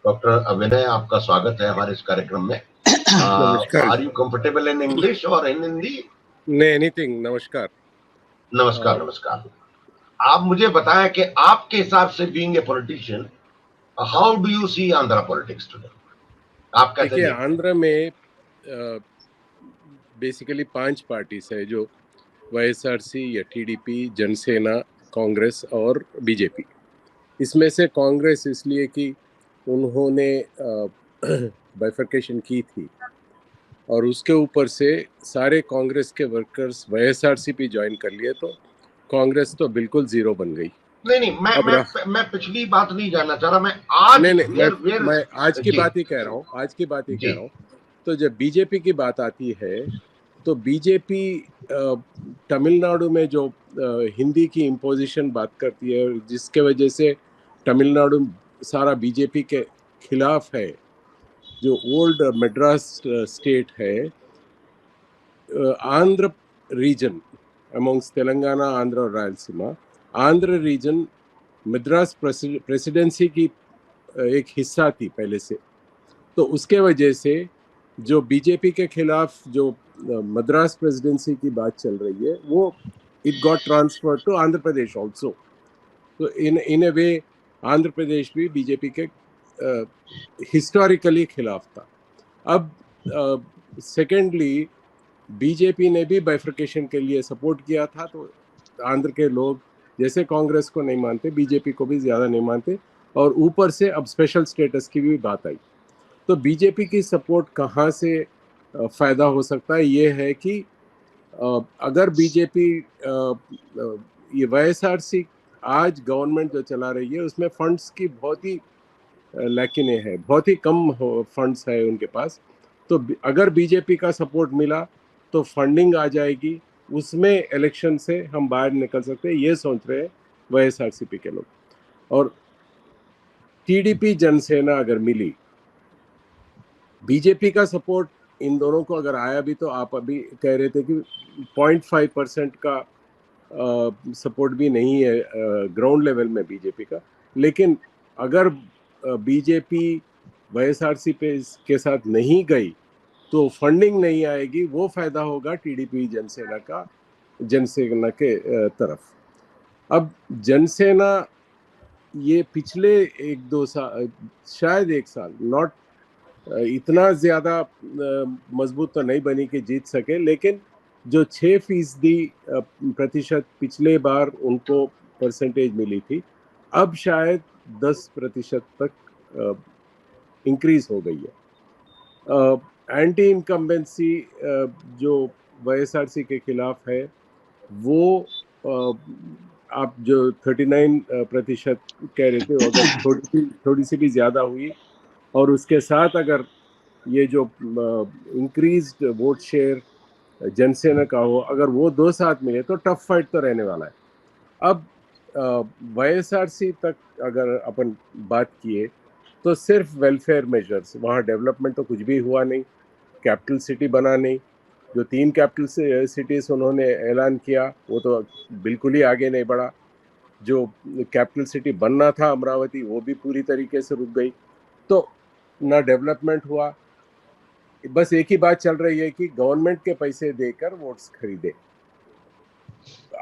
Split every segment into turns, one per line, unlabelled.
Doctor अभिनय, आपका स्वागत है हमारे इस कार्यक्रम में।
नमस्कार।
Are you comfortable in English और इन हिंदी?
नहीं, एनीथिंग। नमस्कार।
नमस्कार, नमस्कार। आप मुझे बताएं कि आपके हिसाब से being a politician, how do you see Andhra politics today? आप कैसे
देखिए,
देखते हैं?
आंध्र में बेसिकली 5 पार्टीज है, जो वाईएसआरसी या टीडीपी, जनसेना, कांग्रेस और बीजेपी। इसमें से कांग्रेस इसलिए कि उन्होंने बाइफरकेशन की थी और उसके ऊपर से सारे कांग्रेस के वर्कर्स वाईएसआरसी पे ज्वाइन कर लिए, तो कांग्रेस तो बिल्कुल जीरो बन गई।
नहीं, नहीं,
अब
मैं पिछली बात नहीं जानना चाह रहा, मैं आज
नहीं, मैं आज की
जी,
बात ही कह रहा हूँ, आज की बात ही कह
जी,
रहा हूँ। तो जब बीजेपी की बात आती है, तो बीजेपी तमिलनाडु में जो हिंदी की इम्पोजिशन बात करती है, जिसके वजह से तमिलनाडु सारा बीजेपी के खिलाफ है। जो ओल्ड मद्रास स्टेट है, आंध्र रीजन अमॉन्ग्स तेलंगाना, आंध्र और रायलसीमा, आंध्र रीजन मद्रास प्रेसिडेंसी की एक हिस्सा थी पहले से। तो उसके वजह से जो बीजेपी के खिलाफ जो मद्रास प्रेसिडेंसी की बात चल रही है, वो it got transfer to Andhra Pradesh also. तो इन ए वे आंध्र प्रदेश भी बीजेपी के हिस्टोरिकली खिलाफ था। अब सेकेंडली बीजेपी ने भी बाइफरकेशन के लिए सपोर्ट किया था, तो आंध्र के लोग जैसे कांग्रेस को नहीं मानते, बीजेपी को भी ज़्यादा नहीं मानते, और ऊपर से अब स्पेशल स्टेटस की भी बात आई। तो बीजेपी की सपोर्ट कहाँ से फ़ायदा हो सकता है, ये है कि अगर बीजेपी ये वाईएसआरसी आज गवर्नमेंट जो चला रही है, उसमें फंड्स की बहुत ही लैकिने हैं, बहुत ही कम फंड्स है उनके पास। तो अगर बीजेपी का सपोर्ट मिला तो फंडिंग आ जाएगी, उसमें इलेक्शन से हम बाहर निकल सकते हैं, ये सोच रहे हैं वाईएसआरसीपी के लोग। और टीडीपी जनसेना अगर मिली, बीजेपी का सपोर्ट इन दोनों को अगर आया भी, तो आप अभी कह रहे थे कि 0.5% का सपोर्ट भी नहीं है ग्राउंड लेवल में बीजेपी का। लेकिन अगर बीजेपी वाईएसआरसी पे के साथ नहीं गई तो फंडिंग नहीं आएगी, वो फायदा होगा टीडीपी जनसेना के तरफ। अब जनसेना ये पिछले 1-2 साल, शायद 1 साल, नॉट इतना ज्यादा मजबूत तो नहीं बनी कि जीत सके, लेकिन जो 6% पिछले बार उनको परसेंटेज मिली थी, अब शायद 10% तक इंक्रीज हो गई है। एंटी इनकम्बेंसी जो वाईएसआरसी के खिलाफ है, वो आप जो 39% कह रहे थे, अगर थोड़ी सी भी ज्यादा हुई, और उसके साथ अगर ये जो इंक्रीज्ड वोट शेयर जनसेना का हो, अगर वो 2 साथ मिले तो टफ फाइट तो रहने वाला है। अब वाईएसआरसी तक अगर अपन बात किए, तो सिर्फ वेलफेयर मेजर्स, वहाँ डेवलपमेंट तो कुछ भी हुआ नहीं। कैपिटल सिटी बना नहीं, जो 3 कैपिटल सिटीज उन्होंने ऐलान किया वो तो बिल्कुल ही आगे नहीं बढ़ा। जो कैपिटल सिटी बनना था अमरावती, वो भी पूरी तरीके से रुक गई। तो ना डेवलपमेंट हुआ, बस एक ही बात चल रही है कि गवर्नमेंट के पैसे देकर वोट्स खरीदे।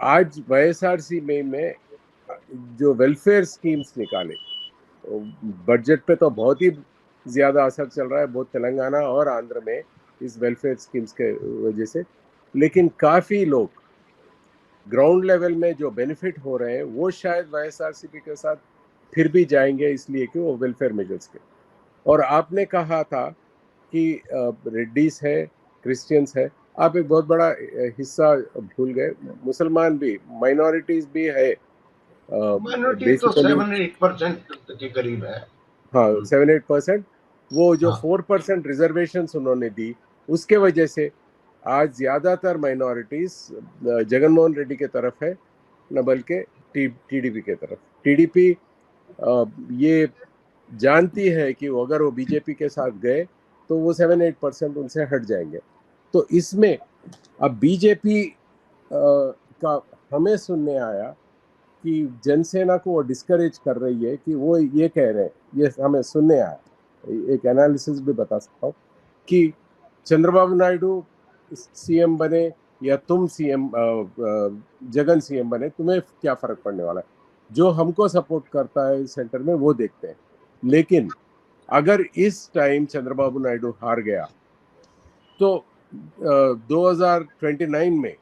आज वाईएसआरसी में जो वेलफेयर स्कीम्स निकाले, बजट पे तो बहुत ही ज्यादा असर चल रहा है, बहुत तेलंगाना और आंध्र में, इस वेलफेयर स्कीम्स के वजह से। लेकिन काफी लोग ग्राउंड लेवल में जो बेनिफिट हो रहे हैं, वो शायद वाईएसआरसीपी के साथ फिर भी जाएंगे, इसलिए कि वो वेलफेयर मेजर्स के। और आपने कहा था कि रेड्डीज है, क्रिश्चियंस है, आप एक बहुत बड़ा हिस्सा भूल गए, मुसलमान भी, माइनॉरिटीज भी है
माइनॉरिटी तो
बेसिकली।
7-8% के करीब है।
हाँ, 7-8%। वो जो
हाँ,
4% रिजर्वेशन उन्होंने दी, उसके वजह से आज ज्यादातर माइनॉरिटीज जगनमोहन रेड्डी के तरफ है, न बल्कि टीडीपी के तरफ। टीडीपी ये जानती है कि अगर वो बीजेपी के साथ गए तो वो 7-8% उनसे हट जाएंगे। तो इसमें अब बीजेपी का हमें सुनने आया कि जनसेना को वो डिस्करेज कर रही है, कि वो ये कह रहे हैं, ये हमें सुनने आया एक एनालिसिस भी बता सकता हूँ कि चंद्रबाबू नायडू सीएम बने या तुम सीएम जगन सीएम बने, तुम्हें क्या फर्क पड़ने वाला है? जो हमको सपोर्ट करता है सेंटर में वो देखते हैं। लेकिन अगर इस टाइम चंद्रबाबू नायडू हार गया तो 2029 में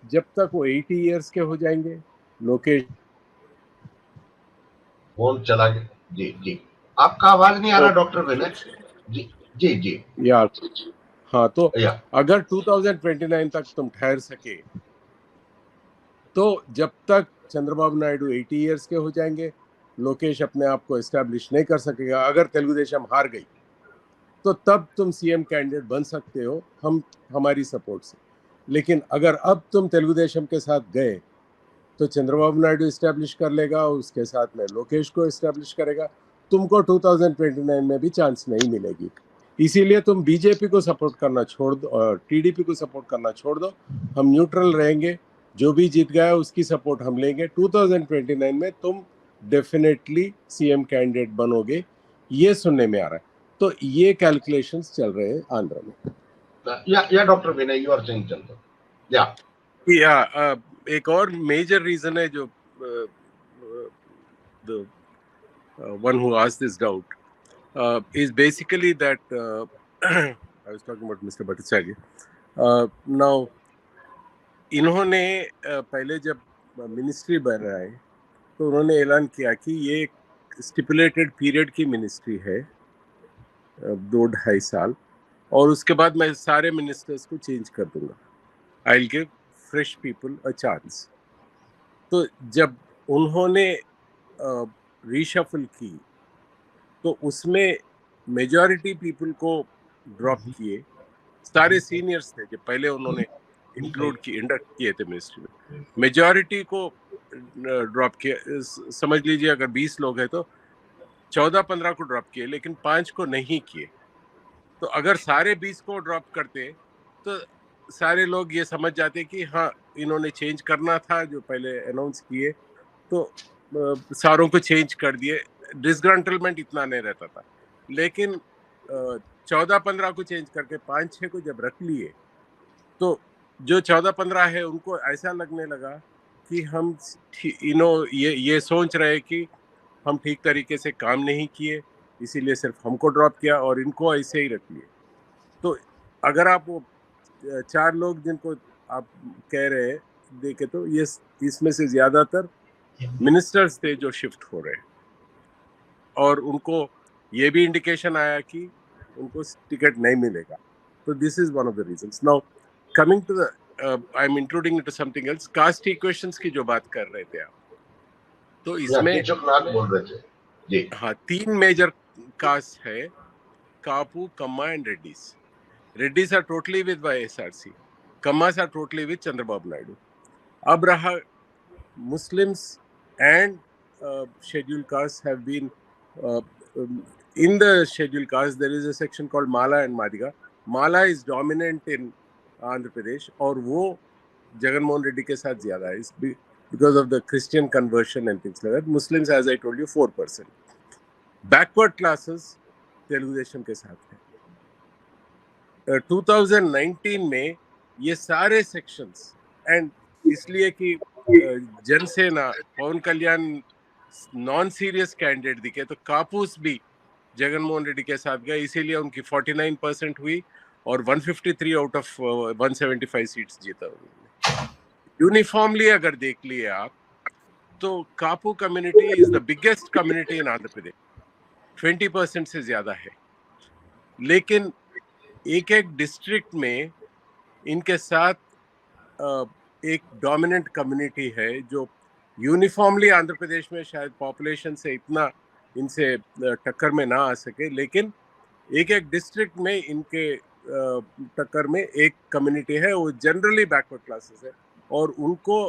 जब तक वो 80 इयर्स के हो जाएंगे, लोकेश
फोन चला गया। जी जी, आपका आवाज नहीं आ रहा डॉक्टर विनय जी। जी जी
या हाँ, तो
या
अगर 2029 तक तुम ठहर सके तो जब तक चंद्रबाबू नायडू 80 इयर्स के हो जाएंगे, लोकेश अपने आप को एस्टैब्लिश नहीं कर सकेगा। अगर तेलुगु देशम हार गई तो तब तुम सीएम कैंडिडेट बन सकते हो हमारी सपोर्ट से। लेकिन अगर अब तुम तेलुगु देशम के साथ गए तो चंद्रबाबू नायडू एस्टैब्लिश कर लेगा, उसके साथ में लोकेश को एस्टैब्लिश करेगा, तुमको 2029 में भी चांस नहीं मिलेगी। इसीलिए तुम बीजेपी को सपोर्ट करना छोड़ दो और टीडीपी को सपोर्ट करना छोड़ दो। हम न्यूट्रल रहेंगे, जो भी जीत गया उसकी सपोर्ट हम लेंगे। 2029 में तुम डेफिनेटली सीएम कैंडिडेट बनोगे, ये सुनने में आ रहा है। तो ये कैलकुलेशंस चल रहे हैं आंध्र में।
या doctor Vinay, you are saying something. या
एक और मेजर रीजन है जो the one who asked this doubt is basically that I was talking about Mr. Bhattacharya. Now, इन्होंने पहले जब मिनिस्ट्री बन रहा है तो उन्होंने ऐलान किया कि ये एक स्टिपुलेटेड पीरियड की मिनिस्ट्री है, 2-2.5 साल, और उसके बाद मैं सारे मिनिस्टर्स को चेंज कर दूंगा। I will give fresh people a chance. तो जब उन्होंने रीशफल की तो उसमें मेजॉरिटी पीपल को ड्रॉप किए। सारे सीनियर्स थे जो पहले उन्होंने इंक्लूड की इंडक्ट किए थे मिनिस्ट्री में, मेजॉरिटी को ड्रॉप किया। समझ लीजिए अगर 20 लोग हैं तो 14-15 को ड्रॉप किए, लेकिन 5 को नहीं किए। तो अगर सारे 20 को ड्रॉप करते तो सारे लोग ये समझ जाते कि हाँ इन्होंने चेंज करना था, जो पहले अनाउंस किए तो सारों को चेंज कर दिए, डिसग्रंटलमेंट इतना नहीं रहता था। लेकिन 14-15 को चेंज करके 5-6 को जब रख लिए तो जो 14-15 है उनको ऐसा लगने लगा कि हम ये सोच रहे कि हम ठीक तरीके से काम नहीं किए, इसीलिए सिर्फ हमको ड्रॉप किया और इनको ऐसे ही रख लिए। तो अगर आप वो 4 लोग जिनको आप कह रहे हैं देखे तो ये इसमें से ज्यादातर मिनिस्टर्स थे जो शिफ्ट हो रहे हैं, और उनको ये भी इंडिकेशन आया कि उनको टिकट नहीं मिलेगा। तो this is one of the reasons. Now coming to the I am including to something else, caste equations की जो बात कर रहे थे आप, तो इसमें
बोल रहे थे जी।
हाँ 3 मेजर कास्ट है, Kapu, Kamma and Reddys. Reddys are totally with YSRC, Kammas are totally with Chandrababu Naidu. अब रहा Muslims and scheduled castes have been in the scheduled caste there is a section called Mala and Madiga. Mala is dominant in Andhra Pradesh और वो जगन मोहन रेड्डी के साथ ज्यादा है because of the Christian conversion and things like that. Muslims, as I told you, 4%. Backward classes Telugu Desam के साथ है। 2019 में ये सारे सेक्शंस, एंड इसलिए कि जनसेना पवन कल्याण नॉन सीरियस कैंडिडेट दिखे तो कापूस भी जगन मोहन रेड्डी के साथ गए, इसीलिए उनकी 49% हुई और 153 आउट ऑफ 175 सीट्स जीता उन्होंने। यूनिफॉर्मली अगर देख लिए आप तो Kapu community is the biggest community in Andhra Pradesh, 20% से ज्यादा है। लेकिन एक एक डिस्ट्रिक्ट में इनके साथ एक डोमिनेंट कम्युनिटी है जो यूनिफॉर्मली आंध्र प्रदेश में शायद पॉपुलेशन से इतना इनसे टक्कर में ना आ सके, लेकिन एक एक डिस्ट्रिक्ट में इनके टक्कर में एक कम्युनिटी है, वो जनरली बैकवर्ड क्लासेस है और उनको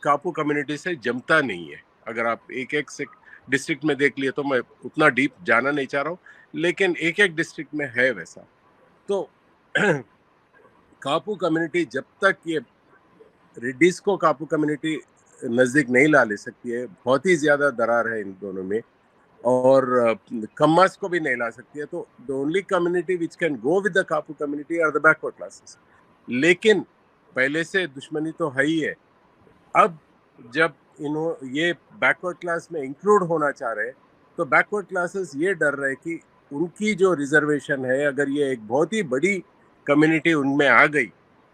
कापू कम्युनिटी से जमता नहीं है। अगर आप एक एक से डिस्ट्रिक्ट में देख लिए तो मैं उतना डीप जाना नहीं चाह रहा हूँ, लेकिन एक एक डिस्ट्रिक्ट में है वैसा। तो कापू कम्युनिटी जब तक ये रेड्डीज को कापू कम्युनिटी नजदीक नहीं ला ले सकती है, बहुत ही ज्यादा दरार है इन दोनों में, और कम्मास को भी नहीं ला सकती है। तो the only community which can go with the Kapu community are the backward classes. लेकिन पहले से दुश्मनी तो है ही है। अब जब ये बैकवर्ड क्लास में इंक्लूड होना चाह रहे हैं, तो बैकवर्ड क्लासेस ये डर रहे कि उनकी जो रिजर्वेशन है, अगर ये एक बहुत ही बड़ी कम्युनिटी उनमें आ गई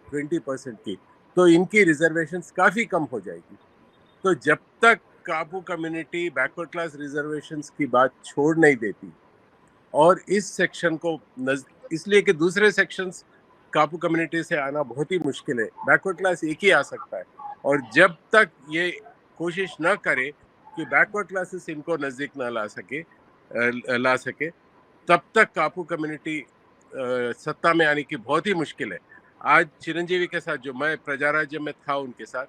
20% की, तो इनकी रिजर्वेशंस काफी कम हो जाएगी। तो जब तक काबू कम्युनिटी बैकवर्ड क्लास रिजर्वेशंस की बात छोड़ नहीं देती और इस सेक्शन को इसलिए कि दूसरे सेक्शंस काबू कम्युनिटी से आना बहुत ही मुश्किल है, बैकवर्ड क्लास एक ही आ सकता है। और जब तक ये कोशिश न करे कि बैकवर्ड क्लासेस इनको नजदीक न ला सके, तब तक कापू कम्युनिटी सत्ता में आने की बहुत ही मुश्किल है। आज चिरंजीवी के साथ, जो मैं प्रजा राज्य में था उनके साथ,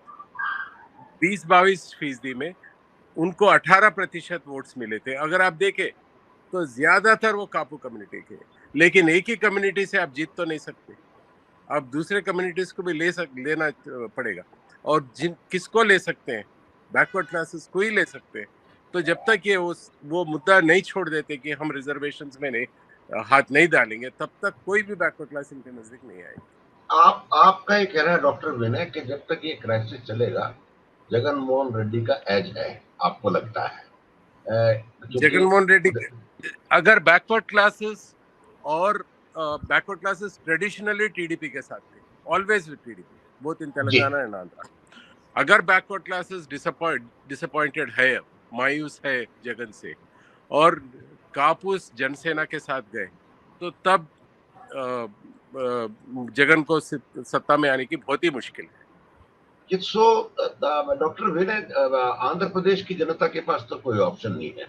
20-22% में उनको 18% वोट्स मिले थे। अगर आप देखें तो ज्यादातर वो कापू कम्युनिटी के, लेकिन एक ही कम्युनिटी से आप जीत तो नहीं सकते, अब दूसरे कम्युनिटीज को भी लेना पड़ेगा। और किसको ले सकते हैं? बैकवर्ड क्लासेस को ही ले सकते हैं। तो जब तक ये वो मुद्दा नहीं छोड़ देते कि हम रिजर्वेशंस में हाथ नहीं डालेंगे, तब तक कोई भी बैकवर्ड क्लास इनके नजदीक नहीं आएगी।
आपका ये कहना है डॉक्टर विनय कि जब तक ये क्राइसिस चलेगा, जगन मोहन रेड्डी का एज है, आपको लगता है?
जगन मोहन रेड्डी, अगर बैकवर्ड क्लासेस और बैकवर्ड क्लासेस ट्रेडिशनली टीडीपी के साथ थे, always with TDP, both in Telangana and Andhra. अगर बैकवर्ड क्लासेस डिसअपॉइंटेड है, मायूस है जगन से, और कापूस जनसेना के साथ गए, तो तब जगन को सत्ता में आने की बहुत ही मुश्किल है।
सो डॉक्टर विनय, आंध्र प्रदेश की जनता के पास तो कोई ऑप्शन नहीं है।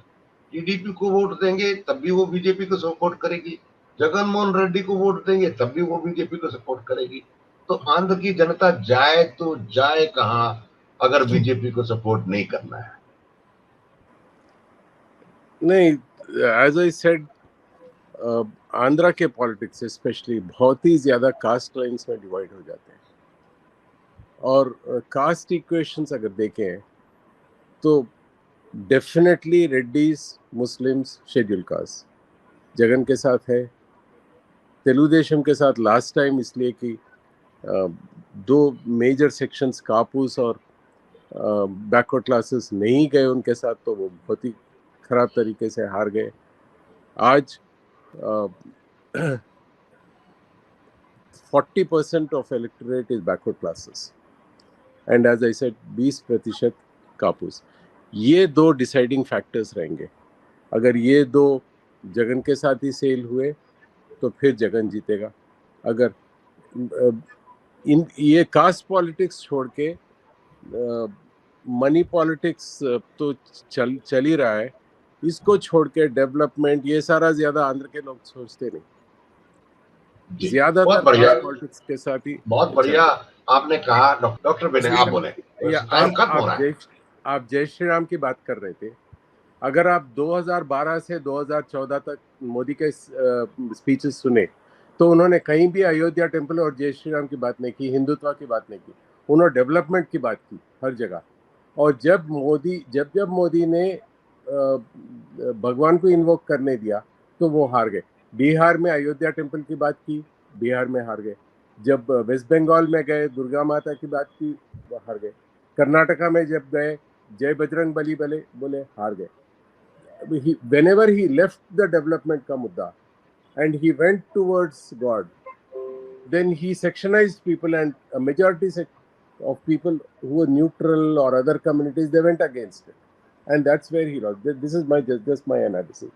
टीडीपी को वोट देंगे तब भी वो बीजेपी को सपोर्ट करेगी, जगन मोहन रेड्डी को वोट देंगे तब भी वो बीजेपी को सपोर्ट करेगी। तो आंध्र की जनता जाए तो जाए कहां अगर बीजेपी को सपोर्ट नहीं करना है?
नहीं, एज आई सेड, आंध्रा के पॉलिटिक्स स्पेशली बहुत ही ज्यादा कास्ट लाइन्स में डिवाइड हो जाते हैं। और कास्ट इक्वेशंस अगर देखें तो definitely Reddy's, Muslims, schedule caste Jagan के साथ है। तेलुगुदेशम के साथ लास्ट टाइम इसलिए कि दो मेजर सेक्शंस कापूस और बैकवर्ड क्लासेस नहीं गए उनके साथ, तो वो बहुत ही खराब तरीके से हार गए। आज 40% of electorate is backward classes and as I said 20% Kapus. ये दो डिसाइडिंग फैक्टर्स रहेंगे। अगर ये दो जगन के साथ ही सेल हुए तो फिर जगन जीतेगा। अगर ये कास्ट पॉलिटिक्स छोड़ के मनी पॉलिटिक्स तो चल ही रहा है, इसको छोड़ के डेवलपमेंट ये सारा ज्यादा आंध्र के लोग सोचते नहीं। ज्यादातर कास्ट पॉलिटिक्स के साथ ही।
बहुत बढ़िया आपने कहा डॉक्टर विनय, आप बोले।
आप जय श्री राम की बात कर रहे थे। अगर आप 2012 से 2014 तक मोदी के स्पीचेस सुने तो उन्होंने कहीं भी अयोध्या टेम्पल और जय श्री राम की बात नहीं की, हिंदुत्व की बात नहीं की। उन्होंने डेवलपमेंट की बात की हर जगह। और जब मोदी ने भगवान को इन्वोक करने दिया तो वो हार गए। बिहार में अयोध्या टेम्पल की बात की, बिहार में हार गए। जब वेस्ट बंगाल में गए, दुर्गा माता की बात की, वो हार गए। कर्नाटका में जब गए, जय बजरंग बली बोले, हार गए। Whenever he left the development का मुद्दा and he went towards God, then he sectionized people, and a majority of people who were neutral or other communities, they went against it, and that's where he lost. This is just my analysis.